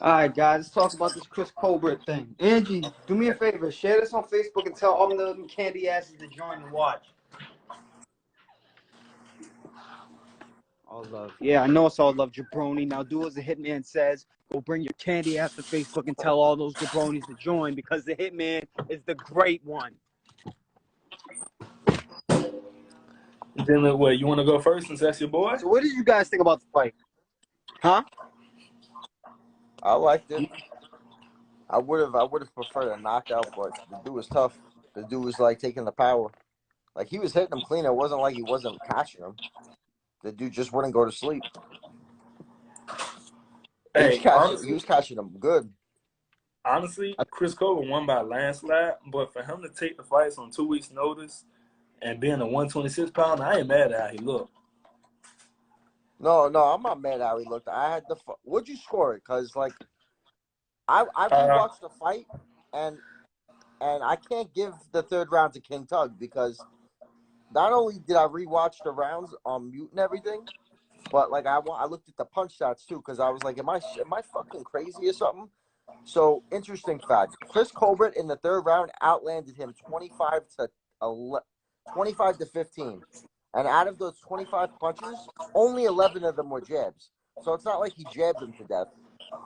All right, guys, let's talk about this Chris Colbert thing. Angie, do me a favor, share this on Facebook and tell all the candy asses to join and watch. All love. Yeah, I know it's all love, jabroni. Now do as the Hitman says. Go bring your candy ass to Facebook and tell all those jabronis to join because the Hitman is the great one. Then what? You want to go first since that's your boy? So what did you guys think about the fight? Huh? I liked it. I would have preferred a knockout, but the dude was tough. The dude was like taking the power. Like he was hitting him clean. It wasn't like he wasn't catching him. The dude just wouldn't go to sleep. Hey, He was catching him good. Honestly, Chris Colbert won by a landslide, but for him to take the fights on 2 weeks' notice and being a 126-pounder, I ain't mad at how he looked. No, I'm not mad at how he looked. I had the. What'd you score it? Cause like, I rewatched the fight and I can't give the third round to King Tug because not only did I rewatch the rounds on mute and everything, but like I looked at the punch stats too because I was like, am I fucking crazy or something? So interesting fact: Chris Colbert in the third round outlanded him 25 to 15, and out of those 25 punches, only 11 of them were jabs. So it's not like he jabbed him to death.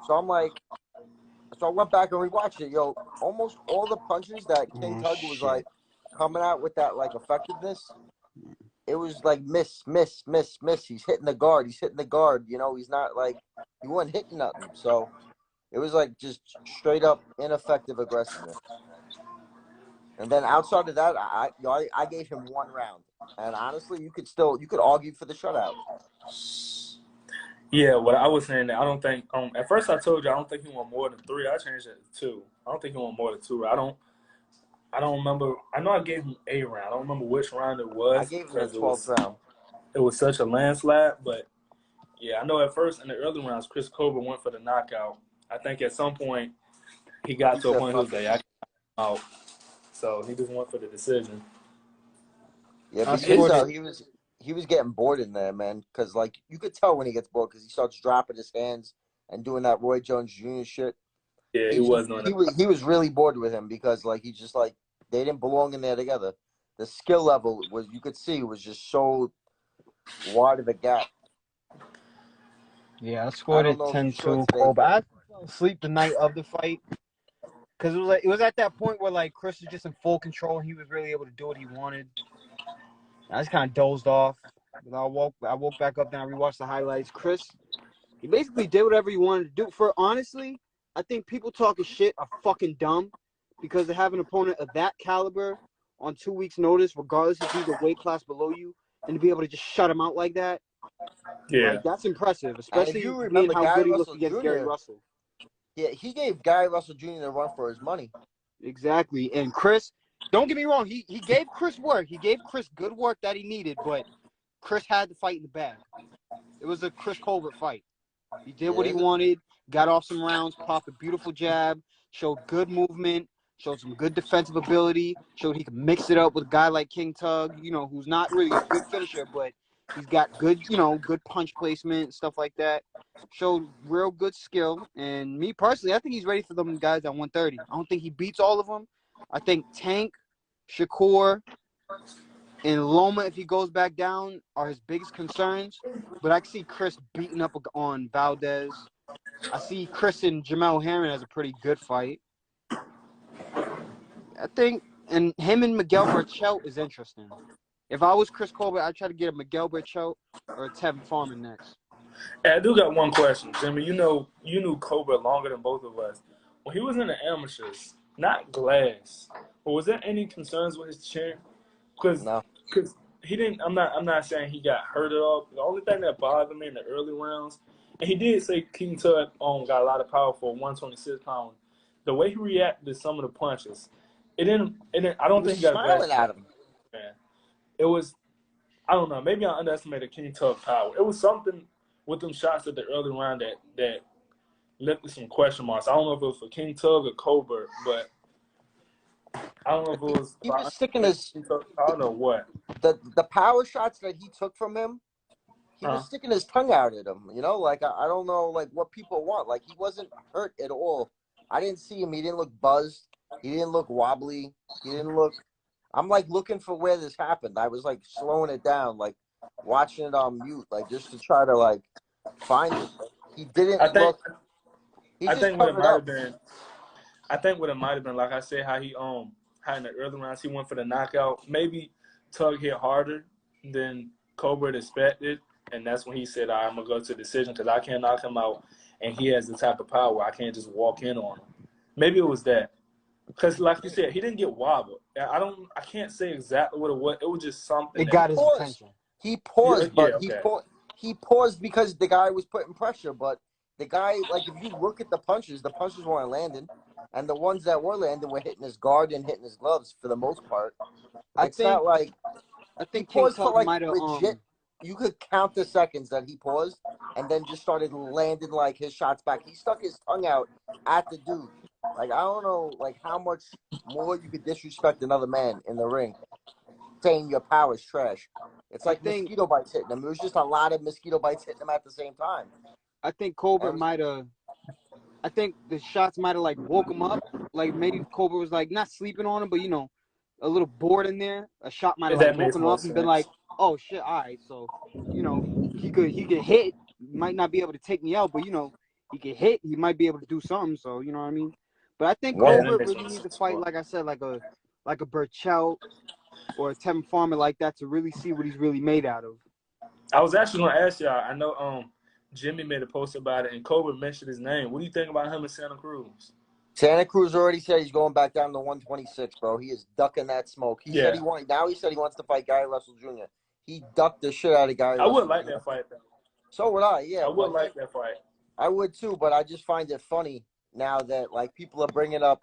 So I'm like. So I went back and rewatched it. Yo, almost all the punches that King Tug was like coming out with that like effectiveness, it was like miss. He's hitting the guard. You know, he's not like he wasn't hitting nothing. So it was like just straight up ineffective aggressiveness. And then outside of that, I gave him 1 round. And honestly, you could argue for the shutout. Yeah, what I was saying, I don't think at first I told you I don't think he won more than 3. I changed it to 2. I don't think he won more than 2. I don't remember. I know I gave him a round. I don't remember which round it was. I gave him the 12th round. It was such a landslide, but yeah, I know at first in the early rounds, Chris Colbert went for the knockout. I think at some point he got to a point he was like, I can knock him out. So he just went for the decision. Yeah, but he was getting bored in there, man. Because like you could tell when he gets bored because he starts dropping his hands and doing that Roy Jones Jr. shit. Yeah, he was doing that. He was really bored with him because like he just like they didn't belong in there together. The skill level you could see was just so wide of a gap. Yeah, I scored it 10-2. But I fell asleep the night of the fight because it was at that point where like Chris was just in full control and he was really able to do what he wanted. I just kind of dozed off. I woke back up, then I rewatched the highlights. Chris, he basically did whatever he wanted to do. Honestly, I think people talking shit are fucking dumb because they have an opponent of that caliber on 2 weeks' notice, regardless if he's a weight class below you, and to be able to just shut him out like that. Yeah, like, that's impressive, especially being how good he looked against Gary Russell. Yeah, he gave Gary Russell Jr. the run for his money. Exactly, and Chris. Don't get me wrong. He gave Chris work. He gave Chris good work that he needed, but Chris had the fight in the bag. It was a Chris Colbert fight. He did what he wanted, got off some rounds, popped a beautiful jab, showed good movement, showed some good defensive ability, showed he could mix it up with a guy like King Tug, you know, who's not really a good finisher, but he's got good, good punch placement and stuff like that. Showed real good skill. And me personally, I think he's ready for them guys at 130. I don't think he beats all of them. I think Tank, Shakur, and Loma, if he goes back down, are his biggest concerns. But I see Chris beating up on Valdez. I see Chris and Jamel Herring as a pretty good fight. I think, and him and Miguel Berchelt is interesting. If I was Chris Colbert, I'd try to get a Miguel Berchelt or a Tevin Farmer next. Hey, I do got one question, Jimmy. You knew Colbert longer than both of us. When he was in the amateurs, not glass, but was there any concerns with his chin? Because he didn't. I'm not saying he got hurt at all. The only thing that bothered me in the early rounds, and he did say King Tug got a lot of power for a 126-pounder. The way he reacted to some of the punches, it didn't. I don't think he got smiling at him. Man, it was. I don't know. Maybe I underestimated King Tug's power. It was something with them shots at the early round that left some question marks. I don't know if it was for King Tug or Colbert, but I don't know if it was. He was sticking his. I don't know what. The power shots that he took from him, he was sticking his tongue out at him. You know, like I don't know, like what people want. Like he wasn't hurt at all. I didn't see him. He didn't look buzzed. He didn't look wobbly. He didn't look. I'm like looking for where this happened. I was like slowing it down, like watching it on mute, like just to try to like find it. He didn't look. He I just think what it covered might up. have been. I think what it might have been, like I said, how in the early rounds he went for the knockout. Maybe Tug hit harder than Colbert expected, and that's when he said, "I'm gonna go to decision because I can't knock him out, and he has the type of power I can't just walk in on him." Maybe it was that. Because, like you said, he didn't get wobbled. I can't say exactly what it was. It was just something. It got his attention. He paused, but okay. he paused because the guy was putting pressure. But the guy, like, if you look at the punches weren't landing, and the ones that were landing were hitting his guard and hitting his gloves for the most part. I think he paused for like legit. You could count the seconds that he paused, and then just started landing like his shots back. He stuck his tongue out at the dude. Like, I don't know, like, how much more you could disrespect another man in the ring, saying your power is trash. It's like mosquito bites hitting him. It was just a lot of mosquito bites hitting him at the same time. I think Colbert might have. I think the shots might have, like, woke him up. Like, maybe Colbert was, like, not sleeping on him, but, you know, a little bored in there. A shot might have, like, woken him up and been like, oh, shit, all right. So, you know, he could hit. Might not be able to take me out, but, you know, he could hit. He might be able to do something. So, you know what I mean? But I think Colbert really needs to fight, like I said, like a Burchell or a Tevin Farmer like that to really see what he's really made out of. I was actually going to ask y'all. I know Jimmy made a post about it, and Colbert mentioned his name. What do you think about him in Santa Cruz? Santa Cruz already said he's going back down to 126, bro. He is ducking that smoke. He said he wants to fight Gary Russell Jr. He ducked the shit out of Gary Russell. I would like that fight, though. So would I, yeah. I would like that fight. I would, too, but I just find it funny now that, like, people are bringing up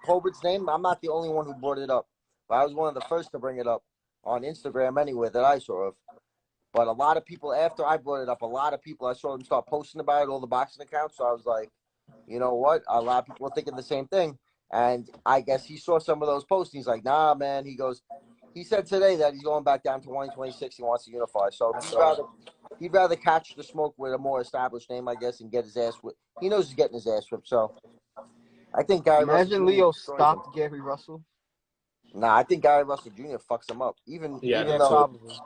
Colbert's name. I'm not the only one who brought it up, but I was one of the first to bring it up on Instagram anyway that I saw of. But a lot of people, after I brought it up, I saw them start posting about it, all the boxing accounts. So I was like, you know what? A lot of people are thinking the same thing. And I guess he saw some of those posts. He's like, nah, man. He said today that he's going back down to 126. He wants to unify. So he'd rather catch the smoke with a more established name, I guess, and get his ass whipped. He knows he's getting his ass whipped. So I think Imagine Leo stopped Gary Russell. Nah, I think Gary Russell Jr. fucks him up. Even though. Probably.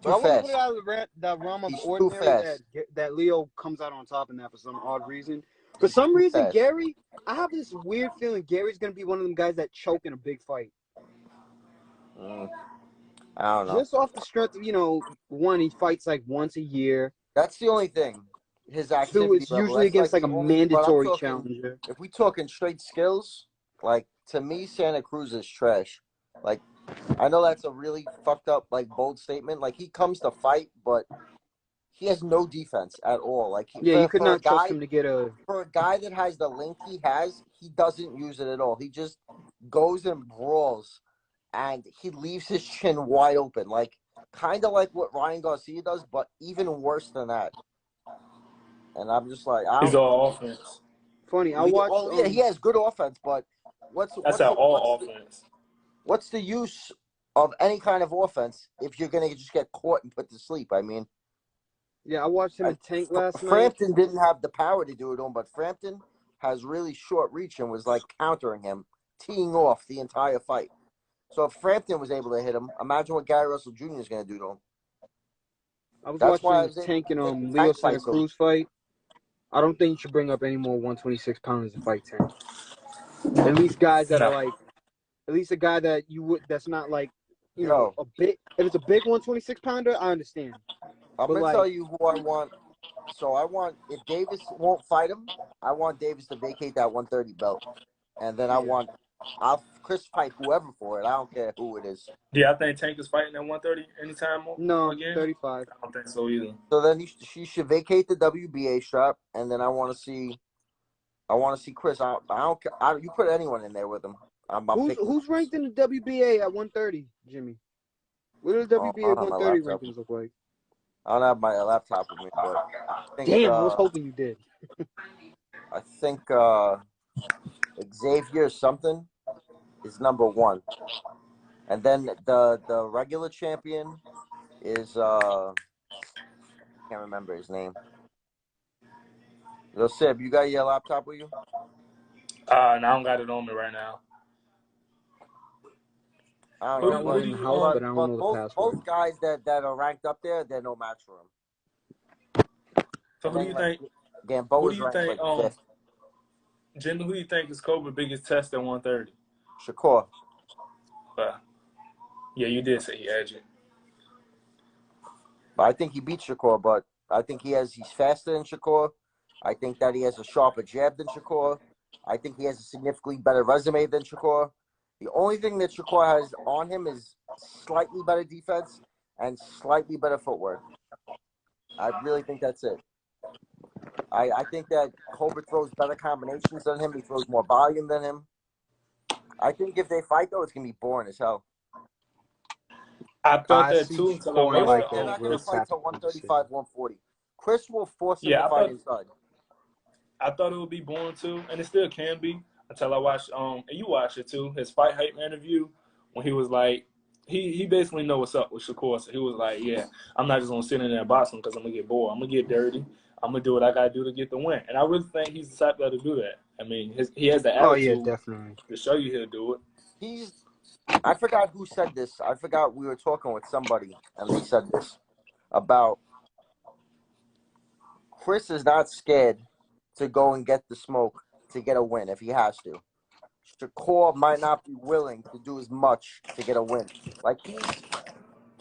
But I wouldn't put it out of the realm of ordinary that Leo comes out on top in that for some odd reason. For some reason, Gary, I have this weird feeling Gary's going to be one of them guys that choke in a big fight. I don't know. Just off the strength of, you know, one, he fights like once a year. That's the only thing. His activity Two, it's usually against like a mandatory challenger. If we talking straight skills, like, to me, Santa Cruz is trash. Like, I know that's a really fucked up, like, bold statement. Like, he comes to fight, but he has no defense at all. Like, you could not trust him to get a. For a guy that has the length he has, he doesn't use it at all. He just goes and brawls, and he leaves his chin wide open, like kind of like what Ryan Garcia does, but even worse than that. And I'm just like, he's all offense. Funny, I watched. Oh yeah, he has good offense, but that's all offense. What's the use of any kind of offense if you're gonna just get caught and put to sleep? I mean, yeah, I watched him in Tank last night. Frampton didn't have the power to do it on, but Frampton has really short reach and was like countering him, teeing off the entire fight. So if Frampton was able to hit him, imagine what Gary Russell Jr. is going to do to him. I was watching the Tank and Leo Santa Cruz fight. I don't think you should bring up any more 126 pounders to fight Tank. At least guys that are like, at least a guy that that's not like, you know, a big. If it's a big 126 pounder, I understand. I'm going to tell you who I want. So I want, if Davis won't fight him, I want Davis to vacate that 130 belt. And then I'll Chris fight whoever for it. I don't care who it is. Yeah, I think Tank is fighting at 130 anytime more. No, again? 35. I don't think so either. So then she should vacate the WBA strap, and then I want to see Chris. I don't care. You put anyone in there with him. Who's ranked in the WBA at 130, Jimmy? What do the WBA 130 rankings look like? I don't have my laptop with me, but I think, damn, I was hoping you did. I think Xavier something is number 1, and then the regular champion is Can't remember his name. Yo, Sib, you got your laptop with you? No, I don't got it on me right now. I I don't got know. one in the house, but I don't know the password. Both guys that are ranked up there, they're no match for him. So who do you think? Gamboa's Who do you ranked think? like fifth. Jimmy, who do you think is Colbert's biggest test at 130? Shakur. Yeah, you did say he had you. But I think he beat Shakur, but I think he's faster than Shakur. I think that he has a sharper jab than Shakur. I think he has a significantly better resume than Shakur. The only thing that Shakur has on him is slightly better defense and slightly better footwork. I really think that's it. I think that Colbert throws better combinations than him. He throws more volume than him. I think if they fight, though, it's going to be boring as hell. I thought I that see too until I Shakur watched They're not going to fight till 135, 140. Chris will force him to fight inside. I thought it would be boring too, and it still can be until I watched and you watched it too, his fight hype interview when he was like he basically know what's up with Shakur. So he was like, yeah, I'm not just gonna sit in there and box him because I'm gonna get bored. I'm gonna get dirty. I'm gonna do what I gotta do to get the win. And I really think he's the type that'll do that. I mean, he has the attitude Oh yeah, definitely. to show you he'll do it. I forgot who said this. I forgot we were talking with somebody and they said this about Chris is not scared to go and get the smoke to get a win if he has to. Shakur might not be willing to do as much to get a win. Like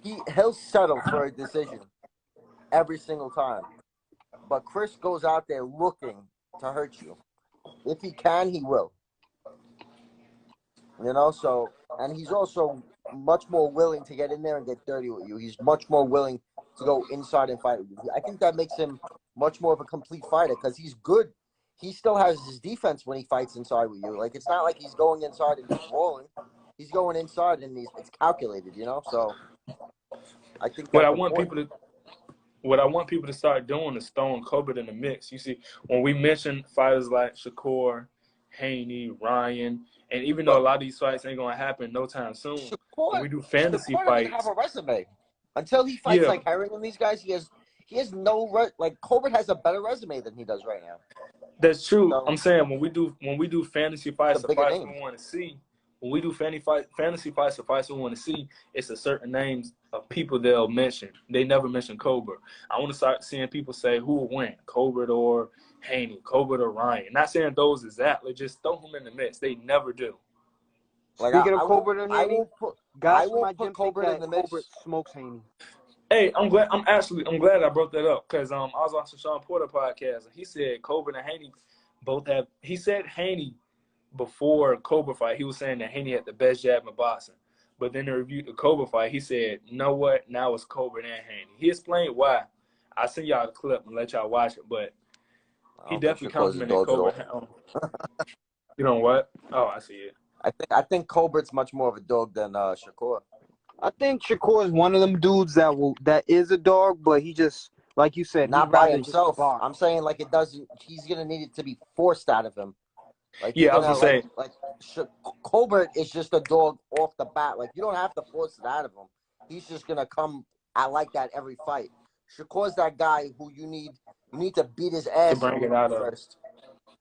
he'll settle for a decision every single time. But Chris goes out there looking to hurt you. If he can, he will. You know, so, and he's also much more willing to get in there and get dirty with you. He's much more willing to go inside and fight with you. I think that makes him much more of a complete fighter because he's good. He still has his defense when he fights inside with you. Like, it's not like he's going inside and he's rolling. He's going inside and it's calculated, you know? So, I think What I want people to start doing is throwing Colbert in the mix. You see, when we mention fighters like Shakur, Haney, Ryan, and even though a lot of these fights ain't gonna happen no time soon, when we do fantasy fights, have a resume until he fights like Herring and these guys. He has no like Colbert has a better resume than he does right now. That's true. So, I'm saying when we do fantasy fights, the fights we want to see. When we do fantasy fights, the fights we want to see, it's a certain names of people they'll mention. They never mention Colbert. I want to start seeing people say who will win, Colbert or Haney, Colbert or Ryan. Not saying those exactly, just throw them in the mix. They never do. Like, speaking of Colbert and Haney, guys from my gym think that Colbert smokes Haney. Hey, I'm glad I brought that up because I was watching Sean Porter podcast and he said Colbert and Haney both have. He said Haney before Colbert fight. He was saying that Haney had the best jab in boxing, but then they reviewed the Colbert fight. He said, "You know what? Now it's Colbert and Haney." He explained why. I send y'all the clip and let y'all watch it, but he definitely complimented Colbert. You know what? Oh, I see it. I think Colbert's much more of a dog than Shakur. I think Shakur is one of them dudes that is a dog, but he just, like you said, not by himself. I'm saying like it doesn't. He's gonna need it to be forced out of him. Like yeah, I was gonna say like Colbert is just a dog off the bat. Like you don't have to force it out of him. He's just gonna come out like that every fight. Shakur's that guy who you need to beat his ass to bring it out first,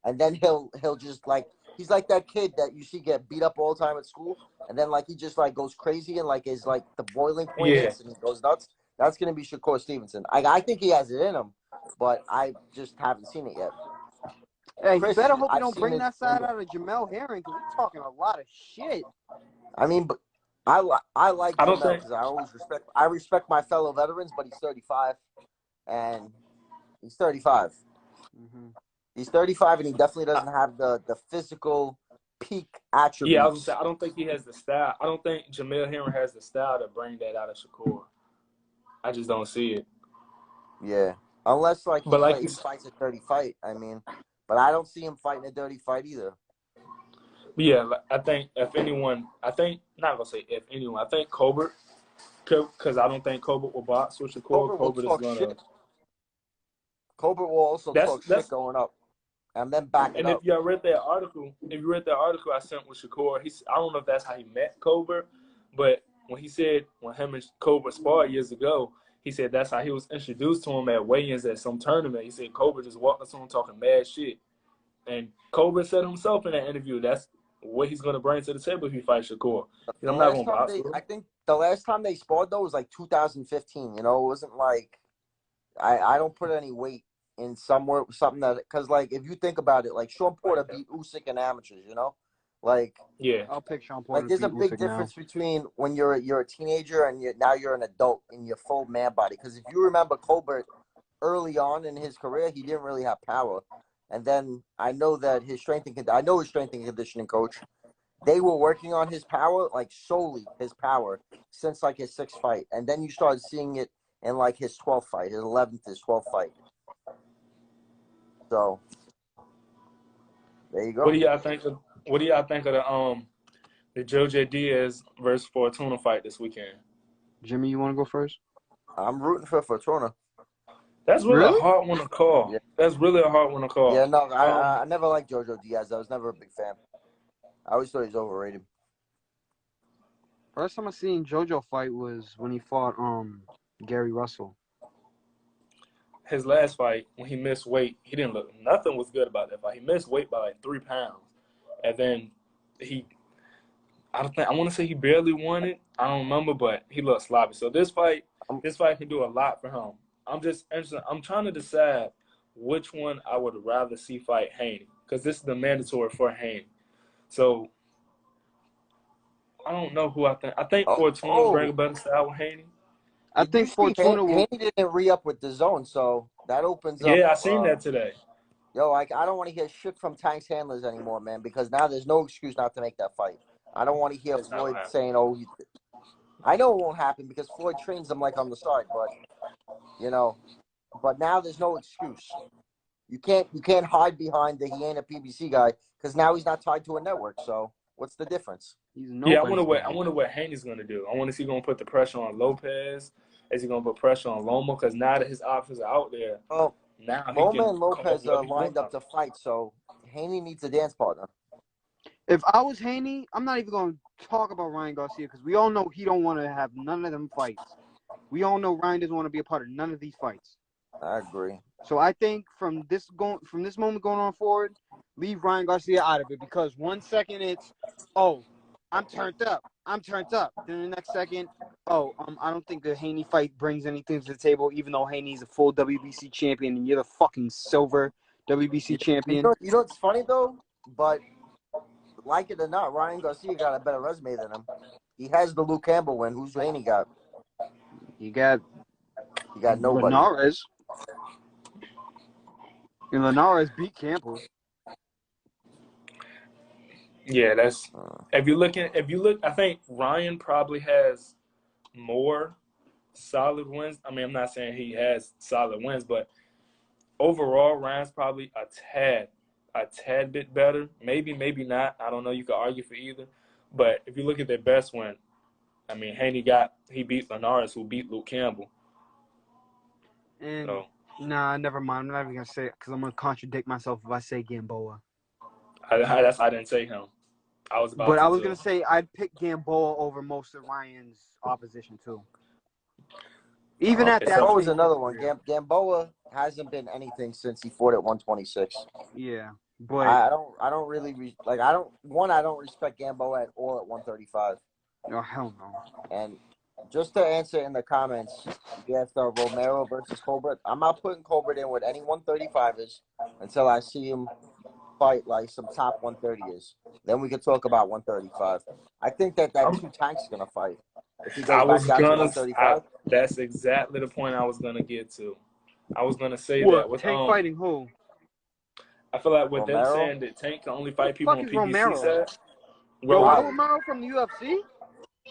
and then he'll just like. He's like that kid that you see get beat up all the time at school, and then like he just like goes crazy and like is like the boiling point hits and he goes nuts. That's gonna be Shakur Stevenson. I think he has it in him, but I just haven't seen it yet. Hey, Chris, you better hope you don't bring that side out of Jamel Herring because he's talking a lot of shit. I mean, but I like Jamel because I respect my fellow veterans, but he's 35, and he's 35. Mm-hmm. He's 35, and he definitely doesn't have the physical peak attributes. Yeah, I was gonna say, I don't think he has the style. I don't think Jamel Herring has the style to bring that out of Shakur. I just don't see it. Yeah, unless like he fights a dirty fight. I mean, but I don't see him fighting a dirty fight either. Yeah, I think I think Colbert, because I don't think Colbert will box with Shakur. Colbert will also talk shit going up. And then back it up. And if you read that article, I sent with Shakur, I don't know if that's how he met Colbert, but when him and Colbert sparred years ago, He said that's how he was introduced to him at weigh-ins at some tournament. He said Colbert just walked up to him talking mad shit. And Colbert said himself in that interview that's what he's going to bring to the table if he fights Shakur. I'm not going to box with him. I think the last time they sparred, though, was like 2015. You know, it wasn't like I don't put any weight in something that, because, like, if you think about it, like, Sean Porter beat Usyk in amateurs, you know? Like, yeah, I'll pick Sean Porter. like, there's a big difference between when you're a teenager and now you're an adult in your full man body. Because if you remember Colbert early on in his career, he didn't really have power. And then I know that his strength and conditioning coach, they were working on his power, like solely his power, since like his 6th fight. And then you started seeing it in like his 12th fight, his 12th fight. So there you go. What do y'all think of the Jojo Diaz versus Fortuna fight this weekend? Jimmy, you want to go first? I'm rooting for Fortuna. That's really a hard one to call. Yeah. That's really a hard one to call. Yeah, no, I never liked Jojo Diaz. I was never a big fan. I always thought he was overrated. First time I seen Jojo fight was when he fought Gary Russell. His last fight, when he missed weight, he didn't look. Nothing was good about that fight. He missed weight by like 3 pounds, and then I want to say he barely won it. I don't remember, but he looked sloppy. So this fight can do a lot for him. I'm just interested. I'm trying to decide which one I would rather see fight Haney, because this is the mandatory for Haney. So I don't know who I think. I think Fortuna bring a better style with Haney. I think Fortuna will. Haney didn't re-up with the zone, so that opens up. Yeah, I seen that today. Yo, I don't want to hear shit from Tank's handlers anymore, man, because now there's no excuse not to make that fight. I don't want to hear Floyd saying, "Oh, I know it won't happen," because Floyd trains them like on the side, but you know. But now there's no excuse. You can't hide behind that he ain't a PBC guy, because now he's not tied to a network. So what's the difference? I wonder what Haney's gonna do. I wonder if he's gonna put the pressure on Lopez. Is he gonna put pressure on Loma? Because now that his options are out there, now Loma and Lopez are lined up to fight. So Haney needs a dance partner. If I was Haney, I'm not even going to talk about Ryan Garcia, because we all know he don't want to have none of them fights. We all know Ryan doesn't want to be a part of none of these fights. I agree. So I think from this moment going on forward, leave Ryan Garcia out of it, because 1 second it's, I'm turned up. Then the next second, I don't think the Haney fight brings anything to the table, even though Haney's a full WBC champion and you're the fucking silver WBC champion. You know what's funny though? But like it or not, Ryan Garcia got a better resume than him. He has the Luke Campbell win. Who's Haney got? You got nobody. Linares. And Linares beat Campbell. Yeah, that's if you look, I think Ryan probably has more solid wins. I mean, I'm not saying he has solid wins, but overall, Ryan's probably a tad bit better. Maybe not. I don't know. You could argue for either. But if you look at their best win, I mean, he beat Linares, who beat Luke Campbell. And nah, never mind. I'm not even gonna say it, because I'm gonna contradict myself if I say Gamboa. I didn't say him. I was gonna say I'd pick Gamboa over most of Ryan's opposition too. Even at that. Gamboa's another one. Gamboa hasn't been anything since he fought at 126. Yeah, but I don't really I don't respect Gamboa at all at 135. No, hell no. And just to answer in the comments, yes, Romero versus Colbert. I'm not putting Colbert in with any 135ers until I see him fight like some top 130ers. Then we could talk about 135. I think that two Tanks gonna fight. If he goes back down to 135. That's exactly the point I was gonna get to. I was gonna say that with Tank fighting who? I feel like with Romero? them saying that Tank can only fight people on PBC Romero? side. Romero from the UFC?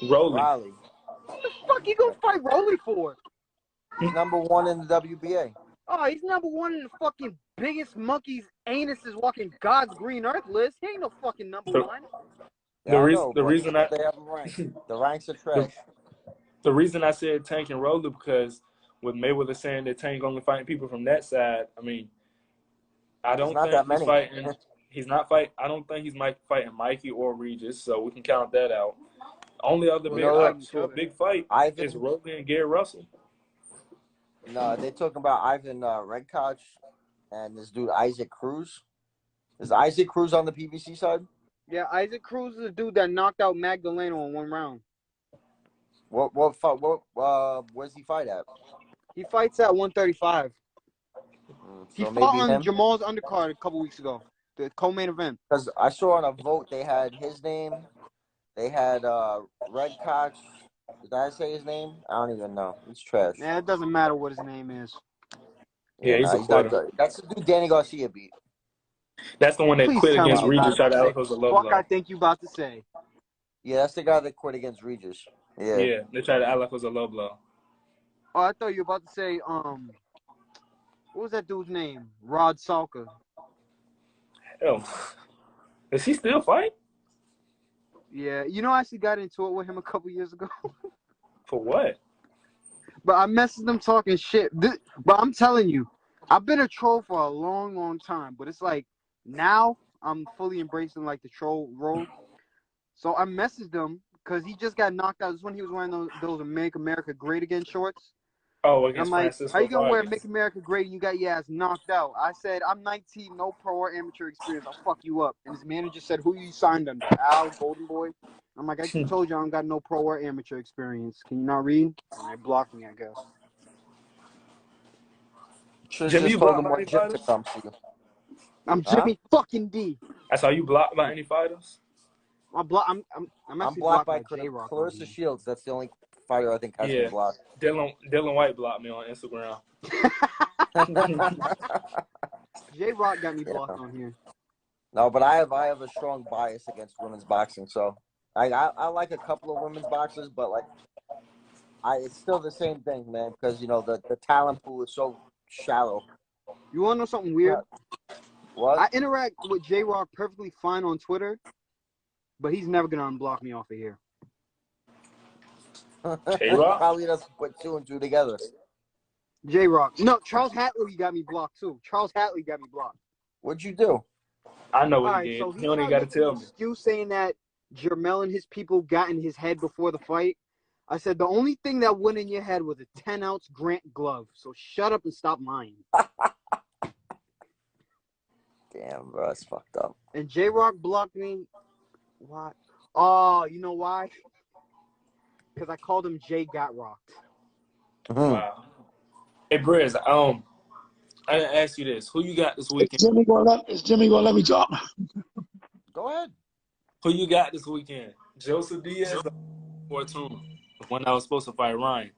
Rolly. What the fuck you gonna fight Rolly for? He's number 1 in the WBA. Oh, he's number 1 in the fucking biggest monkey's anus is walking God's green earth list. He ain't no fucking number 1. The reason they have him ranked. The ranks are trash. The reason I said Tank and Rolly, because with Mayweather saying that Tank only fighting people from that side, I mean, I don't think he's fighting. He's not fighting. I don't think he's fighting Mikey or Regis, so we can count that out. Only other big fight is Rolly and Gary Russell. No, they talking about Ivan Redkoch and this dude Isaac Cruz. Is Isaac Cruz on the PBC side? Yeah, Isaac Cruz is the dude that knocked out Magdaleno in 1 round. Where's he fight at? He fights at 135. He So fought maybe on him. Jamal's undercard a couple weeks ago, the co-main event. Because I saw on a vote they had his name. They had Redkoch. Did I say his name? I don't even know. He's trash. Yeah, it doesn't matter what his name is. Yeah, he's a not quitter. good. That's the dude Danny Garcia beat. That's the one that Please quit tell against me Regis. Shot about out was a low fuck blow. I think you about to say. Yeah, that's the guy that quit against Regis. Yeah. Yeah, they tried to act like it was a low blow. Oh, I thought you were about to say, what was that dude's name? Rod Salka. Hell, does he still fight? Yeah, you know, I actually got into it with him a couple years ago. For what? But I messaged him talking shit. But I'm telling you, I've been a troll for a long, long time. But it's like, now I'm fully embracing, like, the troll role. So I messaged him because he just got knocked out. This is when he was wearing those Make America Great Again shorts. Oh, And I'm against like, Francisco how you gonna wear Vargas. Make America Great and you got your ass knocked out? I said, I'm 19, no pro or amateur experience. I'll fuck you up. And his manager said, who you signed under? Al, Golden Boy? I'm like, I just told you I don't got no pro or amateur experience. Can you not read? And they blocked me, I guess. Should Jimmy, just you told blocked him by what any gym to fighters? come to. I'm Jimmy fucking D. That's how you blocked by any fighters? I'm actually blocked by J-Rock. Clarissa Shields. That's the only fighter I think has been blocked. Dylan White blocked me on Instagram. J-Rock got me blocked on here. No, but I have a strong bias against women's boxing. So I like a couple of women's boxers, but like it's still the same thing, man. Because you know the talent pool is so shallow. You want to know something weird? What? I interact with J-Rock perfectly fine on Twitter, but he's never going to unblock me off of here. J-Rock? Probably doesn't put 2 and 2 together. J-Rock. No, Charles Hatley got me blocked, too. Charles Hatley got me blocked. What'd you do? I know what All he right, did. so He don't even got to tell me. Excuse saying that Jermell and his people got in his head before the fight. I said the only thing that went in your head was a 10-ounce Grant glove. So shut up and stop lying. Damn, bro, that's fucked up. And J-Rock blocked me. Why? Oh, you know why? Because I called him Jay Got Rocked. Wow. Hey, Briz, I didn't ask you this. Who you got this weekend? Is Jimmy gonna let me talk? Go ahead. Who you got this weekend? Joseph Diaz or Fortuna? The one that was supposed to fight Ryan.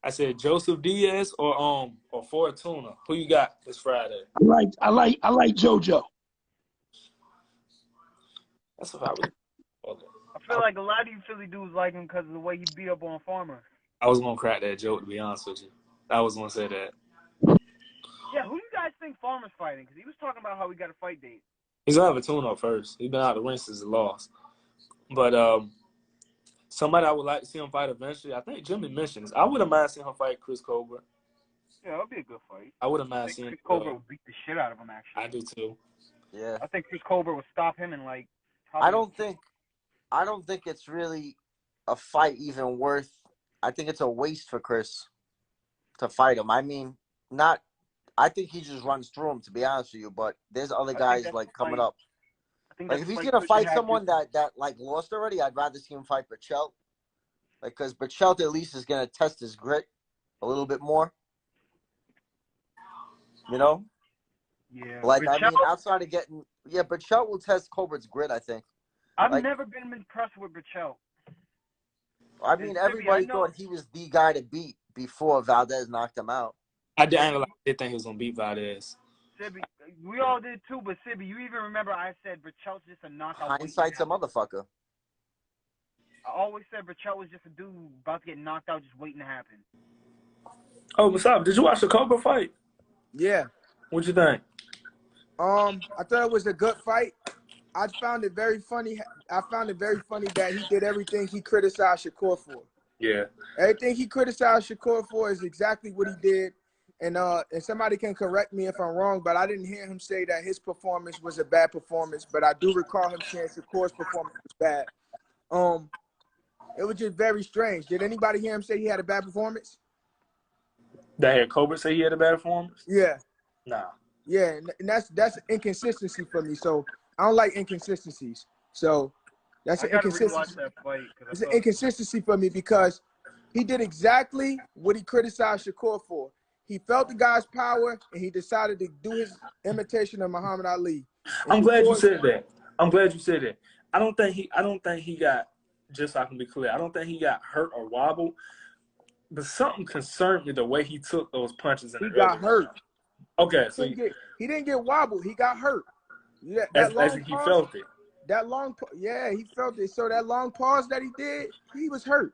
I said Joseph Diaz or Fortuna. Who you got this Friday? I like JoJo. That's what I would. I feel like a lot of you Philly dudes like him because of the way he beat up on Farmer. I was gonna crack that joke, to be honest with you. I was gonna say that. Yeah, who do you guys think Farmer's fighting? Because he was talking about how he got a fight date. He's gonna have a tune-up first. He's been out of the ring since the loss. But somebody I would like to see him fight eventually. I think Jimmy mentioned this. I wouldn't mind seeing him fight Chris Colbert. Yeah, that would be a good fight. I wouldn't mind seeing Chris Colbert would beat the shit out of him, actually. I do too. Yeah. I think Chris Colbert would stop him in like. I don't think it's really a fight even worth. I think it's a waste for Chris to fight him. I mean, not. I think he just runs through him, to be honest with you. But there's other guys like coming up. Like if he's gonna fight someone that like lost already, I'd rather see him fight Berchelt. Like because Berchelt at least is gonna test his grit a little bit more. You know. Yeah. Like Berchelt, I mean, outside of getting Berchelt will test Colbert's grit. I think. I've never been impressed with Berchelt. I mean, everybody thought he was the guy to beat before Valdez knocked him out. I didn't think he was gonna beat Valdez. Sibbie, we all did too, but Sibbie, you even remember I said Berchelt's just a knockout. Hindsight's a motherfucker. I always said Berchelt was just a dude about to get knocked out, just waiting to happen. Oh, Mustafa, did you watch the Colbert fight? Yeah. What'd you think? I thought it was a good fight. I found it very funny. That he did everything he criticized Shakur for. Yeah. Everything he criticized Shakur for is exactly what he did. And somebody can correct me if I'm wrong, but I didn't hear him say that his performance was a bad performance. But I do recall him saying Shakur's performance was bad. It was just very strange. Did anybody hear him say he had a bad performance? That had Colbert say he had a bad performance? Yeah. Nah. Yeah, and that's inconsistency for me. So I don't like inconsistencies. So that's an inconsistency. That fight it's an inconsistency for me because he did exactly what he criticized Shakur for. He felt the guy's power and he decided to do his imitation of Muhammad Ali. And I'm glad you said that. I'm glad you said that. I don't think he got, just so I can be clear, I don't think he got hurt or wobbled. But something concerned me the way he took those punches. He got hurt. Okay, so he didn't get wobbled. He got hurt. Yeah, as he felt it. That long, he felt it. So that long pause that he did, he was hurt.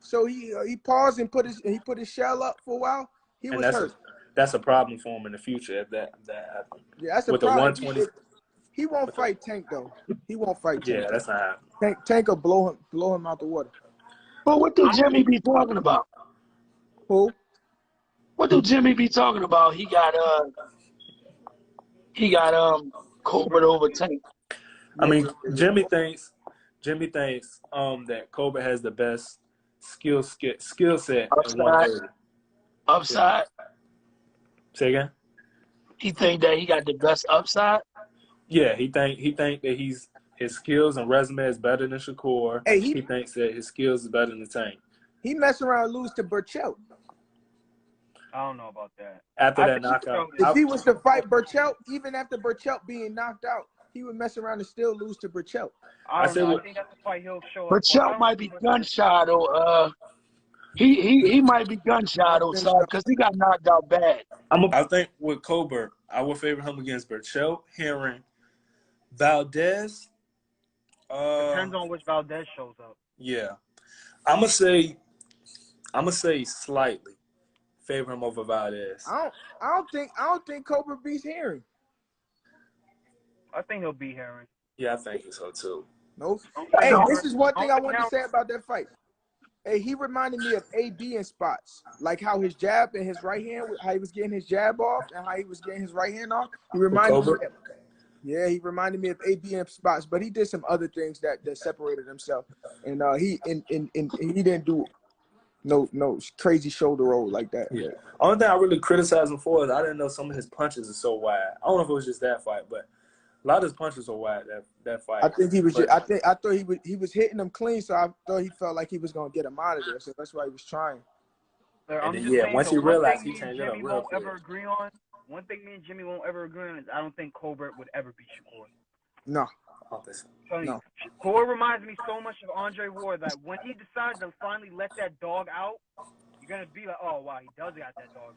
So he paused and put his shell up for a while. He was hurt. That's a problem for him in the future if that happens. Yeah, that's a with problem. The 120. He won't fight Tank though. He won't fight Tank. Yeah, that's not happening. Tank will blow him out the water. But what do Jimmy be talking about? Who? What do Jimmy be talking about? He got Colbert over Tank. I mean, Jimmy thinks that Colbert has the best skill set in 130. Upside. Say again? He think that he got the best upside? Yeah, he think that his skills and resume is better than Shakur. Hey, he thinks that his skills is better than Tank. He messing around and lose to Burchell. I don't know about that. After that knockout. If he was to fight Burchell, even after Burchell being knocked out, he would mess around and still lose to Burchell. I think that's the fight he'll show up. Burchell might be gunshot or he might be gunshot or something because he got knocked out bad. I think with Colbert, I would favor him against Burchell, Herring, Valdez. Depends on which Valdez shows up. Yeah, I'm gonna say slightly favor him over Valdez. I don't think Colbert beats Herring. I think he'll beat Herring. Yeah, I think so too. Nope. Hey, this is one thing I want to say about that fight. Hey, he reminded me of AB in spots, like how his jab and his right hand, how he was getting his jab off and how he was getting his right hand off. He reminded me. Yeah, he reminded me of AB in spots, but he did some other things that separated himself, and he didn't do no crazy shoulder roll like that. Yeah. Only thing I really criticized him for is I didn't know some of his punches are so wide. I don't know if it was just that fight, but a lot of his punches are wide. That fight. I think he was. I thought he was hitting them clean, so I thought he felt like he was gonna get him out of there. So that's why he was trying. Once he realized he changed it up real quick. One thing me and Jimmy won't ever agree on is I don't think Colbert would ever beat Shakur. No. No. Shakur reminds me so much of Andre Ward that when he decides to finally let that dog out, you're gonna be like, oh wow, he does got that dog.